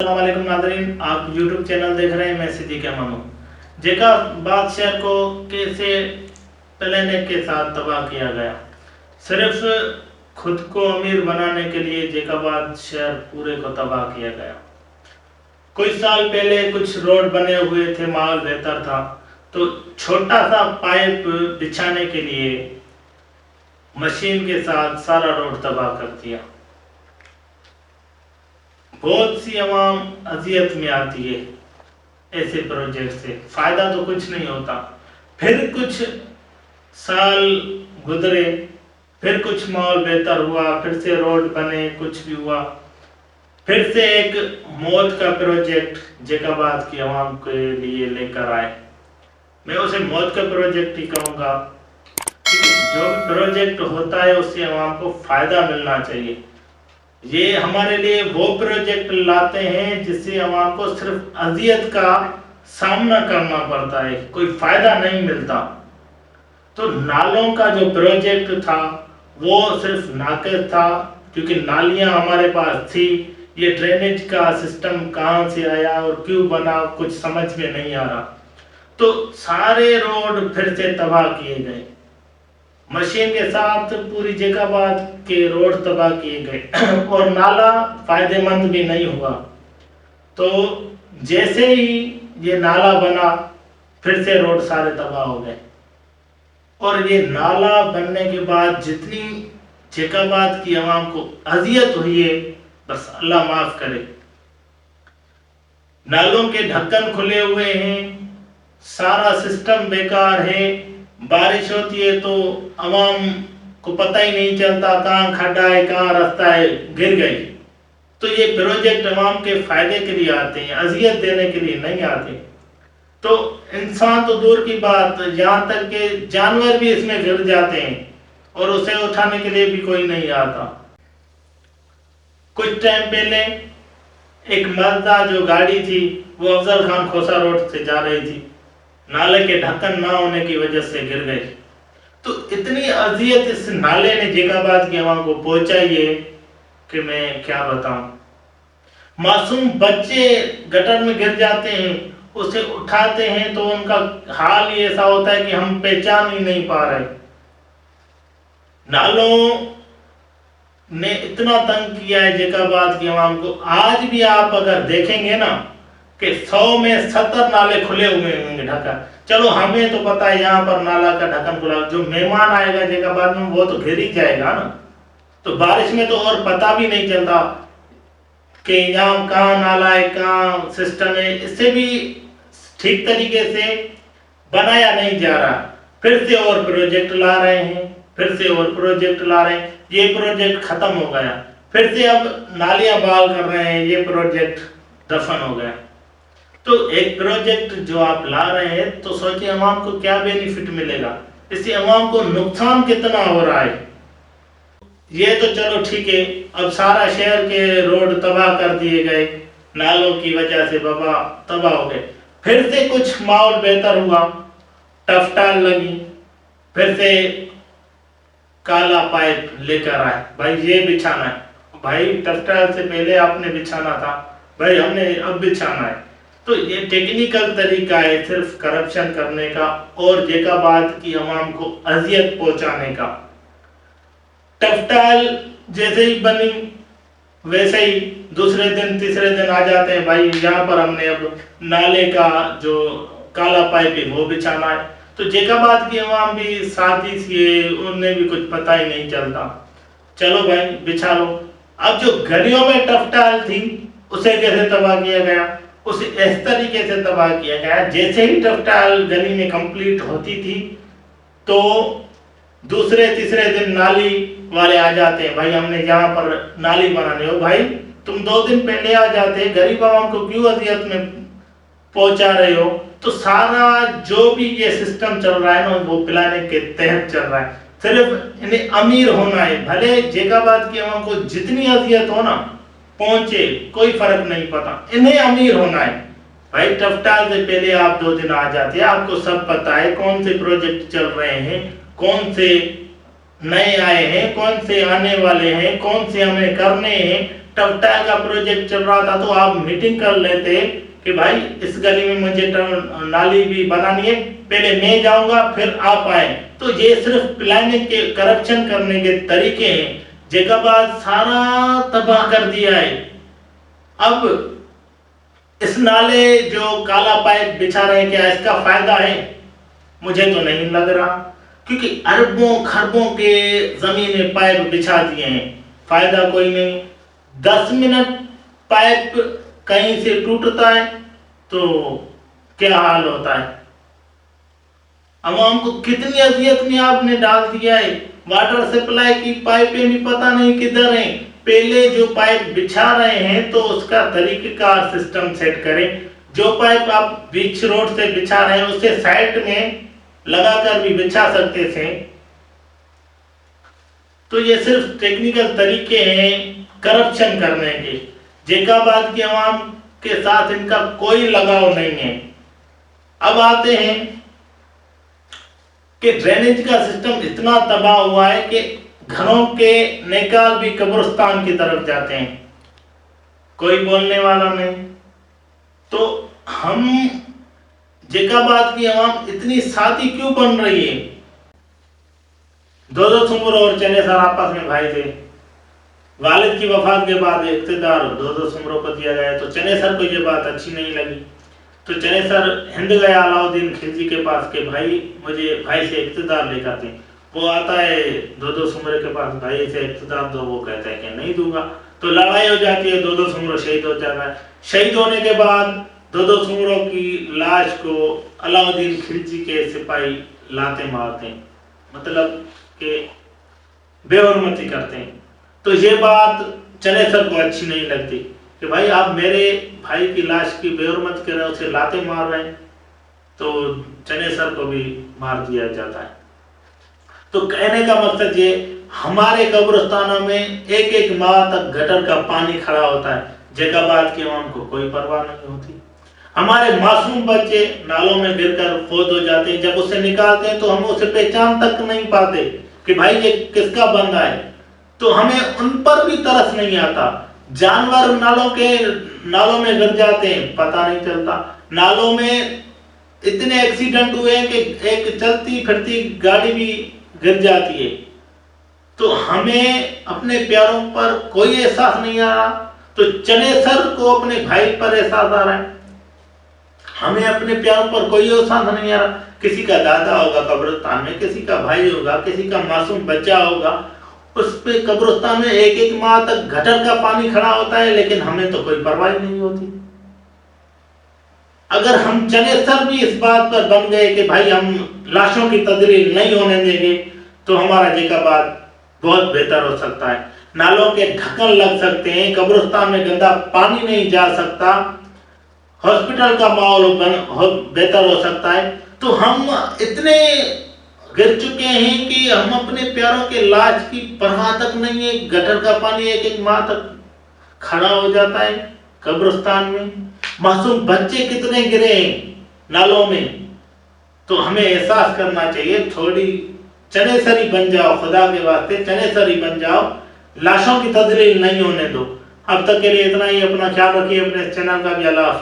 अस्सलाम वालेकुम नाज़रीन, आप यूट्यूब चैनल देख रहे हैं। मैं सिद्दीक अमानो। जेकाबाद शहर को कैसे प्लान के साथ तबाह किया गया। सिर्फ खुद को अमीर बनाने के लिए जेकाबाद शहर पूरे को तबाह किया गया। कुछ साल पहले कुछ रोड बने हुए थे, माहौल बेहतर था, तो छोटा सा पाइप बिछाने के लिए मशीन के साथ सारा रोड तबाह कर दिया। बहुत सी अवाम अजियत में आती है ऐसे प्रोजेक्ट से, फायदा तो कुछ नहीं होता। फिर कुछ साल गुजरे, फिर कुछ माहौल बेहतर हुआ, फिर से रोड बने, कुछ भी हुआ, फिर से एक मौत का प्रोजेक्ट जेकाबाद की अवाम के लिए लेकर आए। मैं उसे मौत का प्रोजेक्ट ही कहूँगा, क्योंकि जो भी प्रोजेक्ट होता है उससे अवाम को फायदा मिलना चाहिए। ये हमारे लिए वो प्रोजेक्ट लाते हैं जिससे अवाम को सिर्फ अजियत का सामना करना पड़ता है, कोई फायदा नहीं मिलता। तो नालों का जो प्रोजेक्ट था वो सिर्फ नाक़िस था, क्योंकि नालियां हमारे पास थी। ये ड्रेनेज का सिस्टम कहाँ से आया और क्यों बना कुछ समझ में नहीं आ रहा। तो सारे रोड फिर से तबाह किए गए, मशीन के साथ पूरी जेकाबाद के रोड तबाह किए गए और नाला फायदेमंद भी नहीं हुआ। तो जैसे ही ये नाला बना, फिर से रोड सारे तबाह हो गए। और ये नाला बनने के बाद जितनी जेकाबाद की आवाम को अजियत हुई है, बस अल्लाह माफ करे। नालों के ढक्कन खुले हुए हैं, सारा सिस्टम बेकार है। बारिश होती है तो अवाम को पता ही नहीं चलता कहाँ खड्डा है, कहाँ रास्ता है, गिर गई। तो ये प्रोजेक्ट अवाम के फायदे के लिए आते हैं, अजियत देने के लिए नहीं आते। तो इंसान तो दूर की बात, यहाँ तक के जानवर भी इसमें गिर जाते हैं और उसे उठाने के लिए भी कोई नहीं आता। कुछ टाइम पहले एक मजदा जो गाड़ी थी वो अफजल खान खोसा रोड से जा रही थी, नाले के ढक्कन ना होने की वजह से गिर गई। तो इतनी अजियत इस नाले ने जेकाबाद की आवाम को पहुंचाई है कि मैं क्या बताऊं। मासूम बच्चे गटर में गिर जाते हैं, उसे उठाते हैं तो उनका हाल ही ऐसा होता है कि हम पहचान ही नहीं पा रहे। नालों ने इतना तंग किया है जेकाबाद की आवाम को। आज भी आप अगर देखेंगे ना कि 100 में 70 नाले खुले हुए होंगे ढक्कन। चलो हमें तो पता है यहाँ पर नाला का ढक्कन खुला, जो मेहमान आएगा जेकाबाद में वो तो घिर ही जाएगा ना। तो बारिश में तो और पता भी नहीं चलता कि यहाँ कहाँ नाला है, कहाँ सिस्टम है। इससे भी ठीक तरीके से बनाया नहीं जा रहा। फिर से और प्रोजेक्ट ला रहे हैं, फिर से और प्रोजेक्ट ला रहे हैं। ये प्रोजेक्ट खत्म हो गया, फिर से अब नालियां बहाल कर रहे हैं, ये प्रोजेक्ट दफन हो गया। तो एक प्रोजेक्ट जो आप ला रहे हैं तो सोचिए अवाम को क्या बेनिफिट मिलेगा, इससे अवाम को नुकसान कितना हो रहा है। ये तो चलो ठीक है, अब सारा शहर के रोड तबाह कर दिए गए, नालों की वजह से बाबा तबाह हो गए। फिर से कुछ माहौल बेहतर हुआ, टफटाल लगी, फिर से काला पाइप लेकर आए, भाई ये बिछाना है। भाई टफटाल से पहले आपने बिछाना था, भाई हमने अब बिछाना है। तो ये टेक्निकल तरीका है सिर्फ करप्शन करने का और जेकाबाद की आवाम को अजियत पहुंचाने का। टफटाल जैसे ही बनी वैसे ही दूसरे दिन तीसरे दिन आ जाते हैं, भाई यहाँ पर हमने अब नाले का जो काला पाइप है वो बिछाना है। तो जेकाबाद की आवाम भी साथी सी है, उन्हें भी कुछ पता ही नहीं चलता, चलो भाई बिछा लो। अब जो गलियों में टफटाल थी उसे कैसे तबाह किया गया, उसे इस तरीके से तबाह किया गया, जैसे ही टफटाल गली में कंप्लीट होती थी तो दूसरे तीसरे दिन नाली वाले आ जाते हैं, भाई हमने यहाँ पर नाली बनानी हो। भाई तुम 2 दिन पहले आ जाते, गरीब आवाम को क्यों अजियत में पहुंचा रहे हो। तो सारा जो भी ये सिस्टम चल रहा है ना वो पिलाने के तहत चल रहा है। सिर्फ इन्हें अमीर होना है, भले जेकाबाद की आवाम को जितनी अजियत हो ना पहुंचे, कोई फर्क नहीं पता, इन्हें अमीर होना है। भाई टफटाल से पहले आप 2 दिन आ जाते, आपको सब पता है कौन से प्रोजेक्ट चल रहे हैं, कौन से नए आए हैं, कौन से आने वाले हैं, कौन से हमें करने हैं। टफ्टाइल का प्रोजेक्ट चल रहा था तो आप मीटिंग कर लेते कि भाई इस गली में मुझे नाली भी बनानी है, पहले मैं जाऊंगा फिर आप आए। तो ये सिर्फ प्लानिंग के करप्शन करने के तरीके हैं। जैकाबाद सारा तबाह कर दिया है। अब इस नाले जो काला पाइप बिछा रहे हैं, क्या इसका फायदा है? मुझे तो नहीं लग रहा, क्योंकि अरबों खरबों के जमीन में पाइप बिछा दिए हैं, फायदा कोई नहीं। 10 मिनट पाइप कहीं से टूटता है तो क्या हाल होता है। आवाम को कितनी अजियत में आपने डाल दिया है। वाटर सप्लाई की पाइपें भी पता नहीं किधर हैं। पहले जो पाइप बिछा रहे हैं तो उसका तरीकेकार सिस्टम सेट करें। जो पाइप आप बीच रोड से बिछा रहे हैं उसे साइड में लगाकर भी बिछा सकते थे। तो ये सिर्फ टेक्निकल तरीके हैं करप्शन करने के। जैकाबाद की आवाम के साथ इनका कोई लगाव नहीं है। अब आते हैं कि ड्रेनेज का सिस्टम इतना तबाह हुआ है कि घरों के निकाल भी कब्रिस्तान की तरफ जाते हैं, कोई बोलने वाला नहीं। तो हम जैकाबाद की आवाम इतनी साथी क्यों बन रही है? दो सुमर और चने सर आपस में भाई थे। वालिद की वफात के बाद इख्तिदार दो सुमरों को दिया गया, तो चने सर को ये बात अच्छी नहीं लगी। तो चने सर हिंद गए अलाउद्दीन खिलजी के पास के भाई मुझे भाई से इख्तिदार लेकर दें। वो आता है दो सुमरे के पास, भाई से इख्तिदार दो। वो कहता है कि नहीं दूंगा। तो लड़ाई हो जाती है, दो सुमरों शहीद हो जाता है। शहीद होने के बाद दो सुमरों की लाश को अलाउद्दीन खिलजी के सिपाही लाते मारते हैं, मतलब कि बेहुरमती करते हैं। तो ये बात चने सर को अच्छी नहीं लगती कि भाई आप मेरे भाई की लाश की बेहुरमत कर रहे हो, उसे लाते मार रहे हैं। तो चने सर को भी मार दिया जाता है। तो कहने का मकसद ये, हमारे कब्रिस्तानों में एक एक माह तक गटर का पानी खड़ा होता है। जैकाबाद की आवाम को कोई परवाह नहीं होती। हमारे मासूम बच्चे नालों में गिरकर फौत हो जाते हैं। जब उसे निकालते हैं तो हम उसे पहचान तक नहीं पाते कि भाई ये किसका बंदा है। तो हमें उन पर भी तरस नहीं आता। जानवर नालों में गिर जाते हैं, पता नहीं चलता। नालों में इतने एक्सीडेंट हुए हैं कि एक चलती फिरती गाड़ी भी गिर जाती है। तो हमें अपने प्यारों पर कोई एहसास नहीं आ रहा, तो चने सर को अपने भाई पर एहसास आ रहा है। हमें अपने प्यारों पर कोई एहसास नहीं आ रहा। किसी का दादा होगा कब्रिस्तान में, किसी का भाई होगा, किसी का मासूम बच्चा होगा, उस पे कब्रिस्तान में एक एक माह तक गटर का पानी खड़ा होता है, लेकिन हमें तो कोई परवाह नहीं होती। अगर हम चने सर भी इस बात पर बन गए कि भाई हम लाशों की तदरील नहीं होने देंगे, तो हमारा जैकाबाद बहुत बेहतर हो सकता है। नालों के ढक्कन लग सकते हैं, कब्रिस्तान में गंदा पानी नहीं जा सकता, हॉस्पिटल का माहौल बेहतर हो सकता है। तो हम इतने गिर चुके हैं कि हम अपने प्यारों के लाश की परवाह तक नहीं है। गटर का पानी एक एक माह तक खड़ा हो जाता है कब्रिस्तान में। मासूम बच्चे कितने गिरे हैं नालों में। तो हमें एहसास करना चाहिए, थोड़ी चने सरी बन जाओ, खुदा के वास्ते चने सरी बन जाओ, लाशों की तदलील नहीं होने दो। अब तक के लिए इतना ही। अपना ख्याल रखिए, अपने चैनल का भी अल्लाह हाफ़िज़।